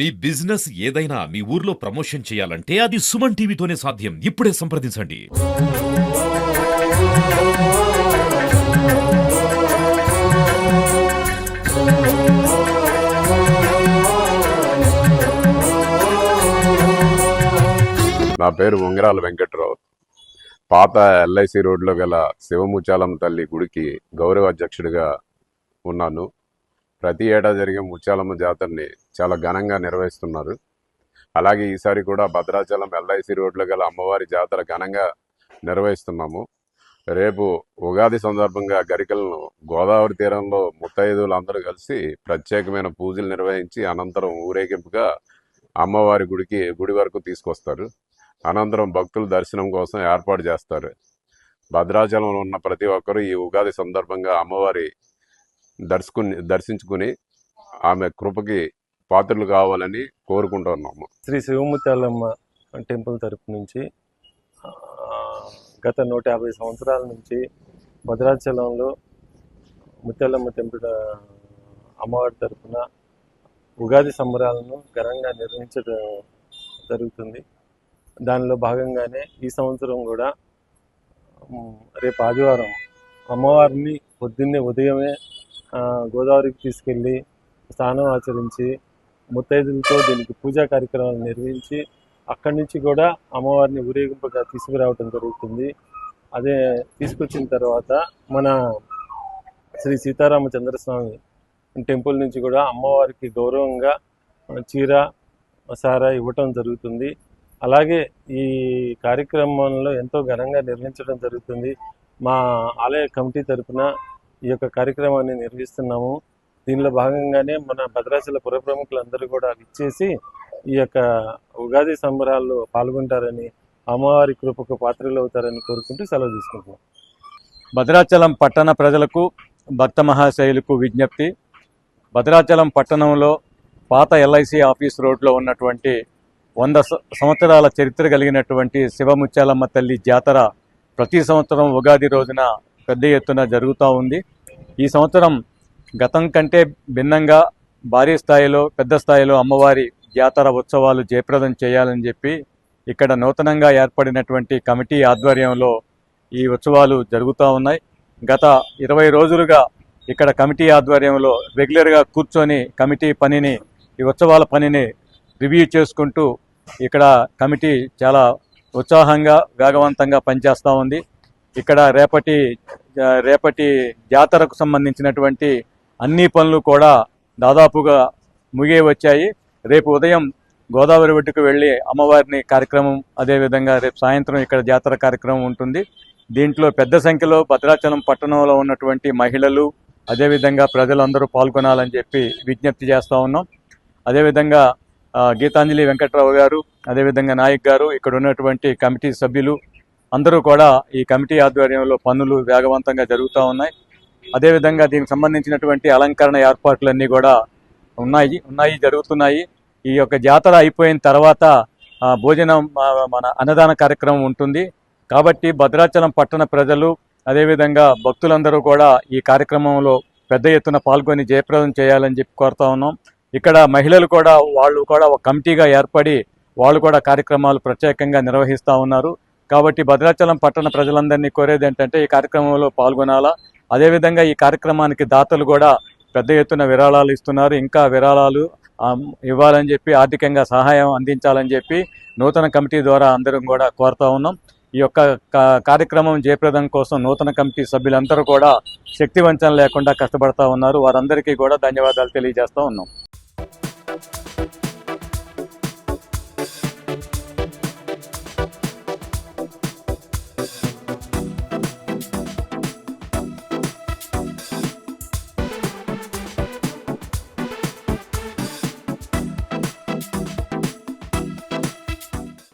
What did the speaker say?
మీ business ఏదైనా మీ ఊర్లో promotion చేయాలంటే అది సుమన్ టీవీతోనే సాధ్యం. ఇప్పుడే సంప్రదించండి. నా పేరు ఉంగరాల వెంకట్రావు. పాత ఎల్ఐసి రోడ్లో గల శివముత్యాలమ్మ తల్లి గుడికి గౌరవ అధ్యక్షుడిగా ఉన్నాను. ప్రతి ఏటా జరిగే ముత్యాలమ్మ జాతరని చాలా ఘనంగా నిర్వహిస్తున్నారు. అలాగే ఈసారి కూడా భద్రాచలం ఎల్ఐసి రోడ్లో గల అమ్మవారి జాతర ఘనంగా నిర్వహిస్తున్నాము. రేపు ఉగాది సందర్భంగా గరికలను గోదావరి తీరంలో ముత్తైదువులు అందరూ కలిసి ప్రత్యేకమైన పూజలు నిర్వహించి అనంతరం ఊరేగింపుగా అమ్మవారి గుడి వరకు తీసుకొస్తారు. అనంతరం భక్తుల దర్శనం కోసం ఏర్పాటు చేస్తారు. భద్రాచలంలో ఉన్న ప్రతి ఒక్కరూ ఈ ఉగాది సందర్భంగా అమ్మవారి దర్శించుకుని ఆమె కృపకి పాత్రలు కావాలని కోరుకుంటున్నాము. శ్రీ శివముత్యాలమ్మ టెంపుల్ తరపు నుంచి గత 150 సంవత్సరాల నుంచి భద్రాచలంలో ముత్యాలమ్మ టెంపుల్ అమ్మవారి తరపున ఉగాది సంబరాలను ఘనంగా నిర్వహించడం జరుగుతుంది. దానిలో భాగంగానే ఈ సంవత్సరం కూడా రేపు ఆదివారం అమ్మవారిని పొద్దున్నే ఉదయమే గోదావరికి తీసుకెళ్ళి స్నానం ఆచరించి ముత్తైదులతో దీనికి పూజా కార్యక్రమాలు నిర్వహించి అక్కడి నుంచి కూడా అమ్మవారిని ఊరేగింపుగా తీసుకురావడం జరుగుతుంది. అదే తీసుకొచ్చిన తర్వాత మన శ్రీ సీతారామచంద్రస్వామి టెంపుల్ నుంచి కూడా అమ్మవారికి గౌరవంగా చీర సార ఇవ్వటం జరుగుతుంది. అలాగే ఈ కార్యక్రమంలో ఎంతో ఘనంగా నిర్వహించడం జరుగుతుంది. మా ఆలయ కమిటీ తరఫున ఈ యొక్క కార్యక్రమాన్ని నిర్వహిస్తున్నాము. దీనిలో భాగంగానే మన భద్రాచల పుర ప్రముఖులందరూ కూడా ఇచ్చేసి ఈ యొక్క ఉగాది సంబరాల్లో పాల్గొంటారని, అమ్మవారి కృపకు పాత్రలు అవుతారని కోరుకుంటూ సెలవు తీసుకుంటున్నాం. భద్రాచలం పట్టణ ప్రజలకు, భక్త మహాశయులకు విజ్ఞప్తి. భద్రాచలం పట్టణంలో పాత ఎల్ఐసి ఆఫీస్ రోడ్లో ఉన్నటువంటి 100 సంవత్సరాల చరిత్ర కలిగినటువంటి శివముత్యాలమ్మ తల్లి జాతర ప్రతి సంవత్సరం ఉగాది రోజున పెద్ద ఎత్తున జరుగుతూ ఉంది. ఈ సంవత్సరం గతం కంటే భిన్నంగా భారీ స్థాయిలో, పెద్ద స్థాయిలో అమ్మవారి జాతర ఉత్సవాలు జయప్రదం చేయాలని చెప్పి ఇక్కడ నూతనంగా ఏర్పడినటువంటి కమిటీ ఆధ్వర్యంలో ఈ ఉత్సవాలు జరుగుతూ ఉన్నాయి. గత 20 రోజులుగా ఇక్కడ కమిటీ ఆధ్వర్యంలో రెగ్యులర్గా కూర్చొని కమిటీ పనిని, ఈ ఉత్సవాల పనిని రివ్యూ చేసుకుంటూ ఇక్కడ కమిటీ చాలా ఉత్సాహంగా, వేగవంతంగా పనిచేస్తూ ఉంది. ఇక్కడ రేపటి జాతరకు సంబంధించినటువంటి అన్ని పనులు కూడా దాదాపుగా ముగియ వచ్చాయి. రేపు ఉదయం గోదావరి ఒడ్డుకు వెళ్ళి అమ్మవారిని కార్యక్రమం, అదేవిధంగా రేపు సాయంత్రం ఇక్కడ జాతర కార్యక్రమం ఉంటుంది. దీంట్లో పెద్ద సంఖ్యలో భద్రాచలం పట్టణంలో ఉన్నటువంటి మహిళలు, అదేవిధంగా ప్రజలందరూ పాల్గొనాలని చెప్పి విజ్ఞప్తి చేస్తూ ఉన్నాం. అదేవిధంగా గీతాంజలి వెంకట్రావు గారు, అదేవిధంగా నాయక్ గారు, ఇక్కడ ఉన్నటువంటి కమిటీ సభ్యులు అందరూ కూడా ఈ కమిటీ ఆధ్వర్యంలో పనులు వేగవంతంగా జరుగుతూ ఉన్నాయి. అదేవిధంగా దీనికి సంబంధించినటువంటి అలంకరణ ఏర్పాట్లన్నీ కూడా జరుగుతున్నాయి. ఈ యొక్క జాతర అయిపోయిన తర్వాత భోజనం, మన అన్నదాన కార్యక్రమం ఉంటుంది. కాబట్టి భద్రాచలం పట్టణ ప్రజలు, అదేవిధంగా భక్తులందరూ కూడా ఈ కార్యక్రమంలో పెద్ద ఎత్తున పాల్గొని జయప్రదం చేయాలని చెప్పి కోరుతా ఉన్నాం. ఇక్కడ మహిళలు కూడా, వాళ్ళు కూడా ఒక కమిటీగా ఏర్పడి వాళ్ళు కూడా కార్యక్రమాలు ప్రత్యేకంగా నిర్వహిస్తూ ఉన్నారు. కాబట్టి భద్రాచలం పట్టణ ప్రజలందరినీ కోరేది ఏంటంటే ఈ కార్యక్రమంలో పాల్గొనాలా. అదేవిధంగా ఈ కార్యక్రమానికి దాతలు కూడా పెద్ద ఎత్తున విరాళాలు ఇస్తున్నారు. ఇంకా విరాళాలు ఇవ్వాలని చెప్పి, ఆర్థికంగా సహాయం అందించాలని చెప్పి నూతన కమిటీ ద్వారా అందరం కూడా కోరుతా ఉన్నాం. ఈ యొక్క కార్యక్రమం జయప్రదం కోసం నూతన కమిటీ సభ్యులందరూ కూడా శక్తివంచన లేకుండా కష్టపడతా ఉన్నారు. వారందరికీ కూడా ధన్యవాదాలు తెలియజేస్తూ ఉన్నాం.